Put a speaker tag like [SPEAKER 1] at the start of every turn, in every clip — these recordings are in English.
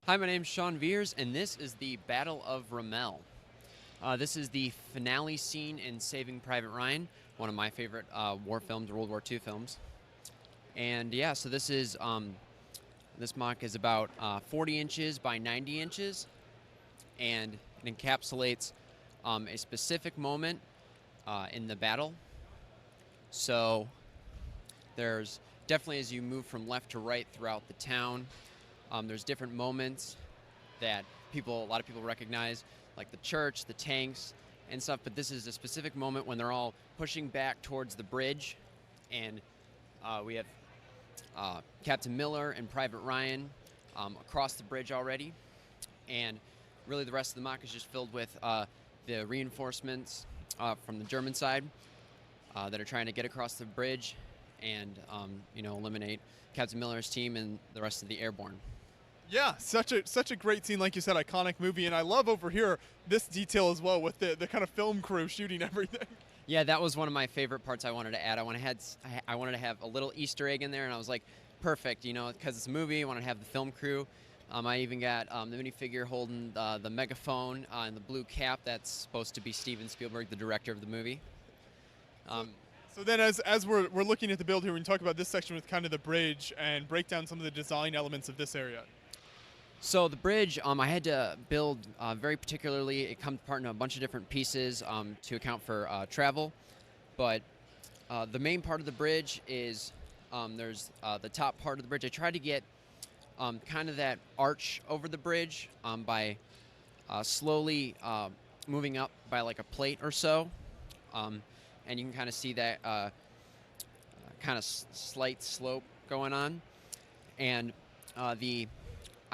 [SPEAKER 1] Hi, my name's Sean Veers, and this is the Battle of Ramelle. This is the finale scene in Saving Private Ryan, one of my favorite war films, World War II films. And yeah, so this mock is about 40 inches by 90 inches, and it encapsulates a specific moment in the battle. So there's definitely, as you move from left to right throughout the town, there's different moments that a lot of people recognize, like the church, the tanks, and stuff. But this is a specific moment when they're all pushing back towards the bridge, and we have Captain Miller and Private Ryan across the bridge already, and really the rest of the mock is just filled with the reinforcements from the German side that are trying to get across the bridge and eliminate Captain Miller's team and the rest of the airborne.
[SPEAKER 2] Yeah, such a great scene, like you said, iconic movie, and I love over here this detail as well with the kind of film crew shooting everything.
[SPEAKER 1] Yeah, that was one of my favorite parts I wanted to add. I wanted to have a little Easter egg in there, and I was like, perfect, because it's a movie. I wanted to have the film crew. I even got the minifigure holding the megaphone and the blue cap. That's supposed to be Steven Spielberg, the director of the movie.
[SPEAKER 2] So then as we're looking at the build here, we can talk about this section with kind of the bridge and break down some of the design elements of this area.
[SPEAKER 1] So the bridge, I had to build very particularly. It comes apart into a bunch of different pieces to account for travel. But the main part of the bridge is there's the top part of the bridge. I tried to get kind of that arch over the bridge by slowly moving up by like a plate or so. And you can kind of see that kind of slight slope going on. And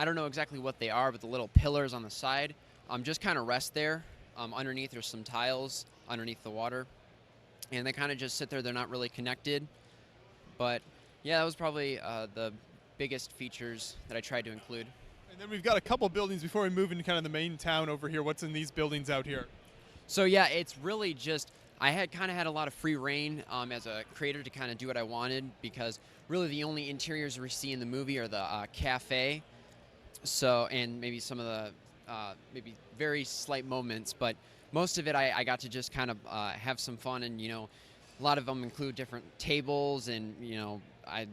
[SPEAKER 1] I don't know exactly what they are, but the little pillars on the side just kind of rest there. Underneath, there's some tiles underneath the water, and they kind of just sit there. They're not really connected. But yeah, that was probably the biggest features that I tried to include.
[SPEAKER 2] And then we've got a couple buildings before we move into kind of the main town over here. What's in these buildings out here?
[SPEAKER 1] So yeah, it's really just I had kind of had a lot of free reign as a creator to kind of do what I wanted, because really the only interiors we see in the movie are the cafe. So, and maybe some of the maybe very slight moments, but most of it I got to just kind of have some fun, and a lot of them include different tables, and I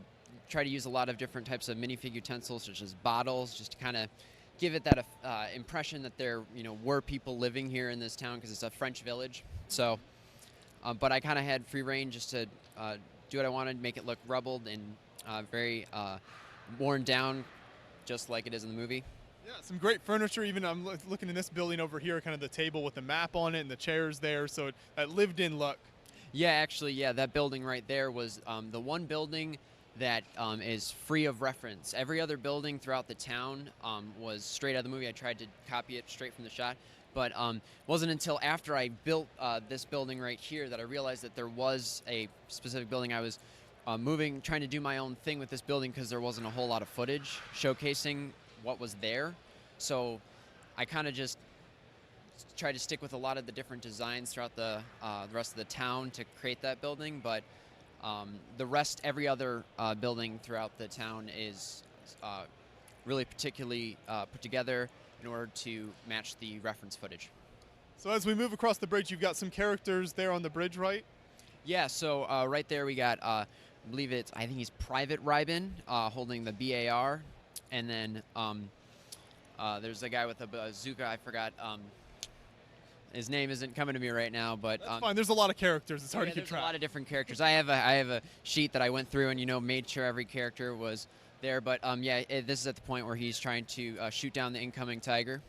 [SPEAKER 1] try to use a lot of different types of minifig utensils, such as bottles, just to kind of give it that impression that there were people living here in this town, because it's a French village. So, but I kind of had free reign just to do what I wanted, make it look rubbled and very worn down, just like it is in the movie.
[SPEAKER 2] Yeah, some great furniture. Even I'm looking in this building over here, kind of the table with the map on it and the chairs there, so that lived-in look.
[SPEAKER 1] Yeah, actually, yeah, that building right there was the one building that is free of reference. Every other building throughout the town was straight out of the movie. I tried to copy it straight from the shot, but it wasn't until after I built this building right here that I realized that there was a specific building. I was trying to do my own thing with this building, because there wasn't a whole lot of footage showcasing what was there. So I kind of just tried to stick with a lot of the different designs throughout the rest of the town to create that building. But every other building throughout the town is really particularly put together in order to match the reference footage.
[SPEAKER 2] So as we move across the bridge, you've got some characters there on the bridge, right?
[SPEAKER 1] Yeah, so right there we got, I think he's Private Ryan holding the BAR. And then there's a guy with a bazooka. I forgot. His name isn't coming to me right now, but
[SPEAKER 2] that's fine. There's a lot of characters. It's hard to keep
[SPEAKER 1] track.
[SPEAKER 2] There's
[SPEAKER 1] a lot of different characters. I have a sheet that I went through and made sure every character was there. But this is at the point where he's trying to shoot down the incoming tiger.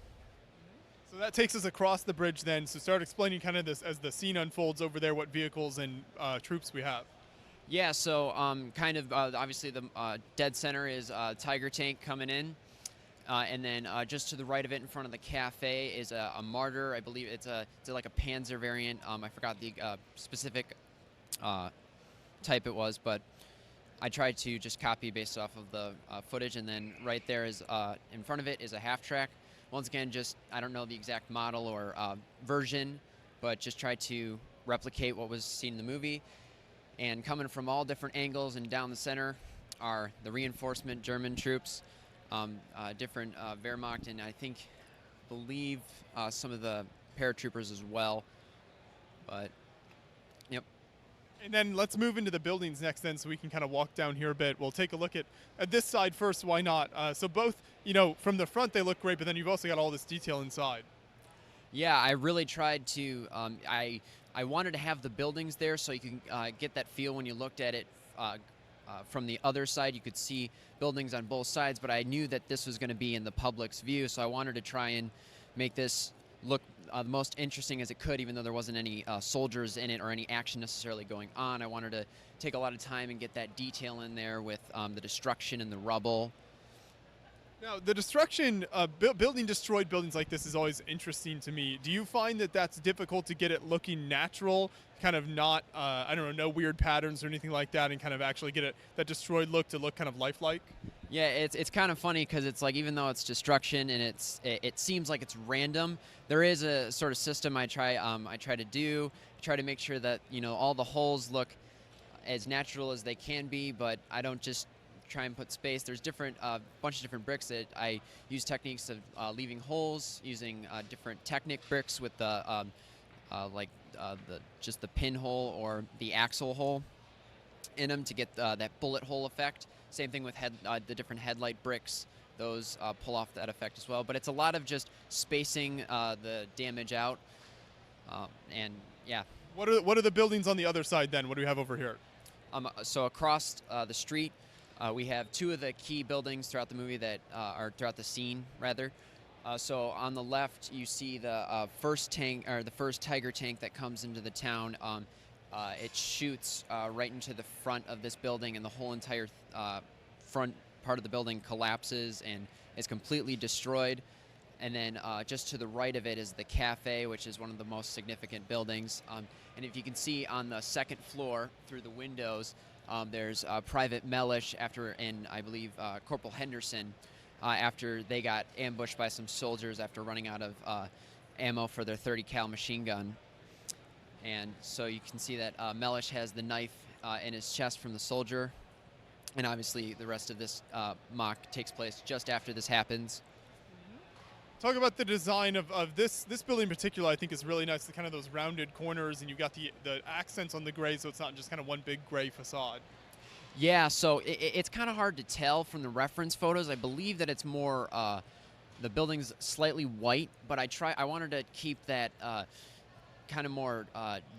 [SPEAKER 2] So that takes us across the bridge then. So start explaining kind of this as the scene unfolds over there, what vehicles and troops we have.
[SPEAKER 1] Yeah, so obviously the dead center is Tiger tank coming in. And then just to the right of it in front of the cafe is a Martyr. I believe it's like a Panzer variant. I forgot the specific type it was, but I tried to just copy based off of the footage. And then right there is in front of it is a half-track. Once again, I don't know the exact model or version, but just tried to replicate what was seen in the movie. And coming from all different angles and down the center are the reinforcement German troops. different Wehrmacht, and believe some of the paratroopers as well. But yep.
[SPEAKER 2] And then let's move into the buildings next then, so we can kind of walk down here a bit. We'll take a look at this side first, why not? So both, from the front they look great, but then you've also got all this detail inside.
[SPEAKER 1] Yeah, I really tried to, I wanted to have the buildings there so you can get that feel when you looked at it from the other side. You could see buildings on both sides, but I knew that this was going to be in the public's view, so I wanted to try and make this look the most interesting as it could, even though there wasn't any soldiers in it or any action necessarily going on. I wanted to take a lot of time and get that detail in there with the destruction and the rubble.
[SPEAKER 2] Now, the destruction, building destroyed buildings like this is always interesting to me. Do you find that that's difficult to get it looking natural, kind of not, no weird patterns or anything like that, and kind of actually get that destroyed look to look kind of lifelike?
[SPEAKER 1] Yeah, it's kind of funny because it's like, even though it's destruction and it seems like it's random, there is a sort of system I try to make sure that all the holes look as natural as they can be, but I don't just try and put space. There's bunch of different bricks that I use techniques of leaving holes, using different Technic bricks with just the pinhole or the axle hole in them to get that bullet hole effect. Same thing with the different headlight bricks. Those pull off that effect as well. But it's a lot of just spacing the damage out, and yeah.
[SPEAKER 2] What are the buildings on the other side then? What do we have over here?
[SPEAKER 1] So across the street, we have two of the key buildings throughout the movie that are throughout the scene, rather. So on the left, you see the first tank, or the first Tiger tank that comes into the town. It shoots right into the front of this building, and the whole entire front part of the building collapses and is completely destroyed. And then just to the right of it is the cafe, which is one of the most significant buildings. And if you can see on the second floor through the windows, there's Private Mellish and I believe Corporal Henderson, after they got ambushed by some soldiers after running out of ammo for their 30 cal machine gun. And so you can see that Mellish has the knife in his chest from the soldier. And obviously the rest of this mock takes place just after this happens.
[SPEAKER 2] Talk about the design of this building in particular. I think is really nice, the kind of those rounded corners, and you've got the accents on the gray, so it's not just kind of one big gray facade.
[SPEAKER 1] Yeah, so it's kind of hard to tell from the reference photos. I believe that it's more the building's slightly white, but I wanted to keep that kind of more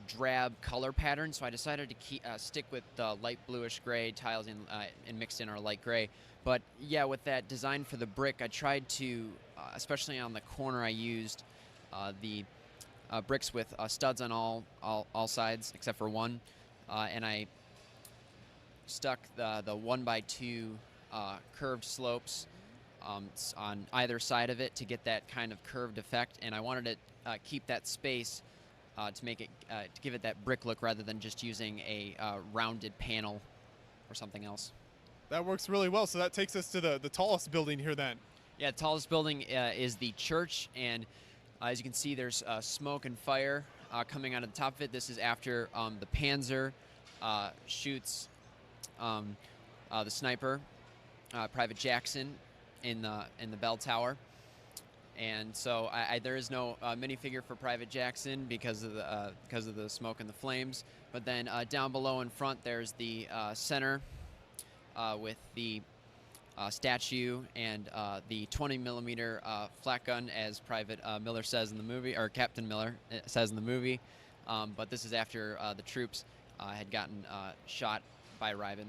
[SPEAKER 1] drab color pattern, so I decided to stick with the light bluish gray tiles and mixed in our light gray. But yeah, with that design for the brick, I tried to, especially on the corner, I used the bricks with studs on all sides except for one, and I stuck the 1x2 curved slopes on either side of it to get that kind of curved effect, and I wanted to keep that space to make it to give it that brick look rather than just using a rounded panel or something else.
[SPEAKER 2] That works really well. So that takes us to the tallest building here then.
[SPEAKER 1] Yeah, the tallest building is the church, and as you can see, there's smoke and fire coming out of the top of it. This is after the Panzer shoots the sniper, Private Jackson, in the bell tower. And so there is no minifigure for Private Jackson because of the smoke and the flames. But then down below in front, there's the center with the statue and the 20 millimeter flat gun, as Private Miller says in the movie, or Captain Miller says in the movie. But this is after the troops had gotten shot by Riven.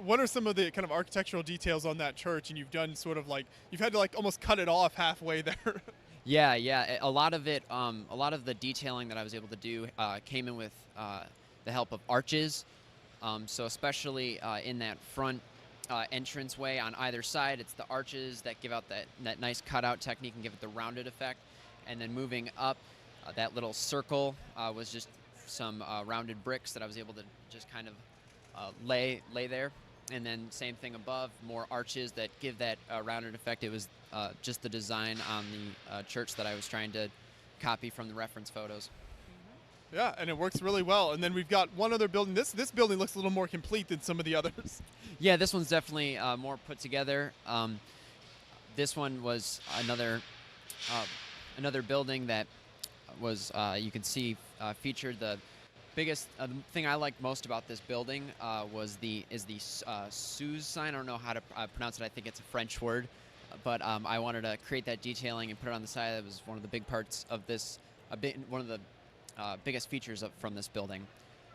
[SPEAKER 2] What are some of the kind of architectural details on that church? And you've done sort of like, you've had to like almost cut it off halfway there.
[SPEAKER 1] Yeah. A lot of it, a lot of the detailing that I was able to do came in with the help of arches. So especially in that front entranceway on either side, it's the arches that give out that nice cutout technique and give it the rounded effect. And then moving up, that little circle was just some rounded bricks that I was able to just kind of lay there. And then same thing above, more arches that give that rounded effect. It was just the design on the church that I was trying to copy from the reference photos.
[SPEAKER 2] Yeah, and it works really well. And then we've got one other building. This building looks a little more complete than some of the others.
[SPEAKER 1] Yeah, this one's definitely more put together. This one was another building that was you can see featured the biggest the thing I liked most about this building was the Suze sign. I don't know how to pronounce it. I think it's a French word, but I wanted to create that detailing and put it on the side. That was one of the big parts of this. One of the biggest features from this building.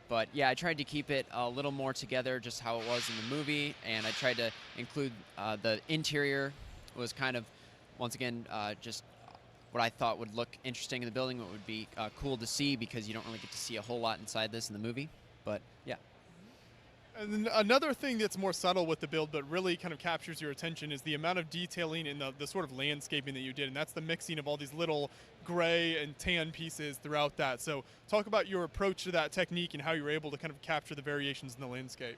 [SPEAKER 1] But yeah, I tried to keep it a little more together, just how it was in the movie, and I tried to include the interior was kind of, once again, just what I thought would look interesting in the building, what would be cool to see, because you don't really get to see a whole lot inside this in the movie. But yeah.
[SPEAKER 2] And then another thing that's more subtle with the build but really kind of captures your attention is the amount of detailing in the sort of landscaping that you did, and that's the mixing of all these little gray and tan pieces throughout that. So talk about your approach to that technique and how you were able to kind of capture the variations in the landscape.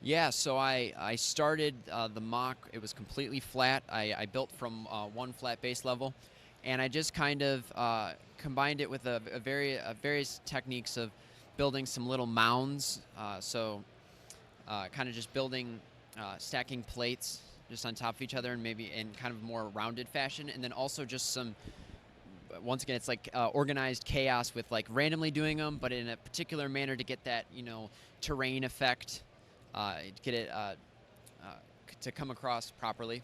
[SPEAKER 1] Yeah, so I started the mock. It was completely flat. I built from one flat base level, and I just kind of combined it with various techniques of building some little mounds. Kind of just building, stacking plates just on top of each other, and maybe in kind of more rounded fashion, and then also just some, once again, it's like organized chaos with like randomly doing them, but in a particular manner to get that, terrain effect, get it to come across properly.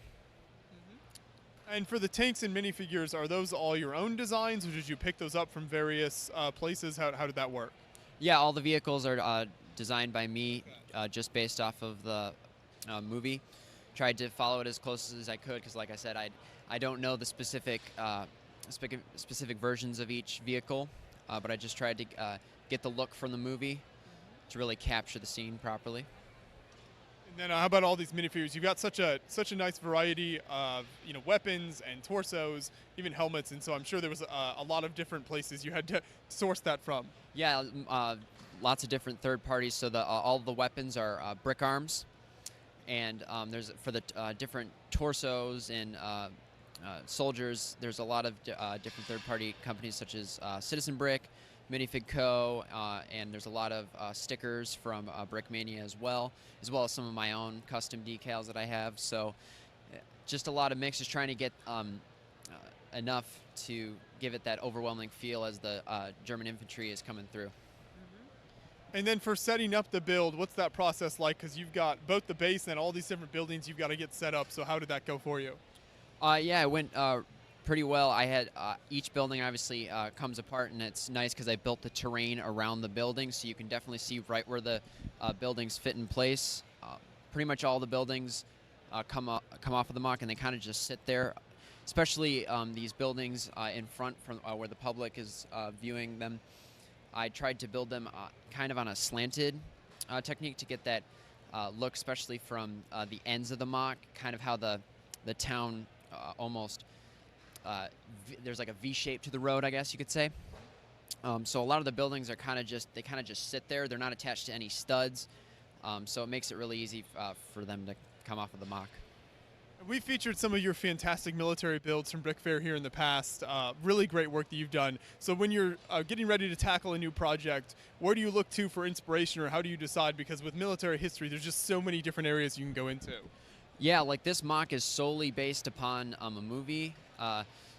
[SPEAKER 2] And for the tanks and minifigures, are those all your own designs, or did you pick those up from various places? How did that work?
[SPEAKER 1] Yeah, all the vehicles are designed by me, just based off of the movie. Tried to follow it as close as I could, because like I said, I don't know the specific versions of each vehicle, but I just tried to get the look from the movie to really capture the scene properly.
[SPEAKER 2] And then how about all these minifigures? You've got such a nice variety of weapons and torsos, even helmets, and so I'm sure there was a lot of different places you had to source that from.
[SPEAKER 1] Yeah, lots of different third parties. So all the weapons are brick arms, and there's for the different torsos and soldiers. There's a lot of different third party companies such as Citizen Brick, Minifig Co., and there's a lot of stickers from Brickmania as well as some of my own custom decals that I have. So just a lot of mixes, trying to get enough to give it that overwhelming feel as the German infantry is coming through.
[SPEAKER 2] And then for setting up the build, what's that process like? Because you've got both the base and all these different buildings you've got to get set up. So how did that go for you?
[SPEAKER 1] Yeah, it went pretty well. I had each building obviously comes apart, and it's nice because I built the terrain around the building, so you can definitely see right where the buildings fit in place. Pretty much all the buildings come off of the mock, and they kind of just sit there. Especially these buildings in front from where the public is viewing them. I tried to build them kind of on a slanted technique to get that look, especially from the ends of the mock, kind of how the town almost, there's like a V shape to the road, I guess you could say. So a lot of the buildings are kind of just sit there. They're not attached to any studs. So it makes it really easy for them to come off of the mock.
[SPEAKER 2] We featured some of your fantastic military builds from Brick Fair here in the past. Really great work that you've done. So when you're getting ready to tackle a new project, where do you look to for inspiration, or how do you decide? Because with military history, there's just so many different areas you can go into.
[SPEAKER 1] Yeah, like this mock is solely based upon a movie.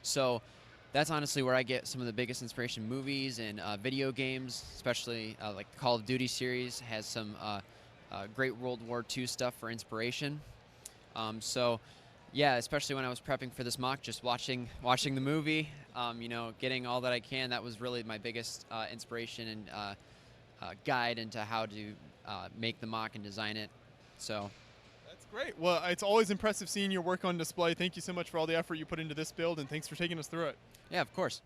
[SPEAKER 1] So that's honestly where I get some of the biggest inspiration. Movies and video games, especially like the Call of Duty series has some great World War II stuff for inspiration. So, yeah, especially when I was prepping for this mock, just watching the movie, getting all that I can. That was really my biggest inspiration and guide into how to make the mock and design it. So.
[SPEAKER 2] That's great. Well, it's always impressive seeing your work on display. Thank you so much for all the effort you put into this build, and thanks for taking us through it.
[SPEAKER 1] Yeah, of course.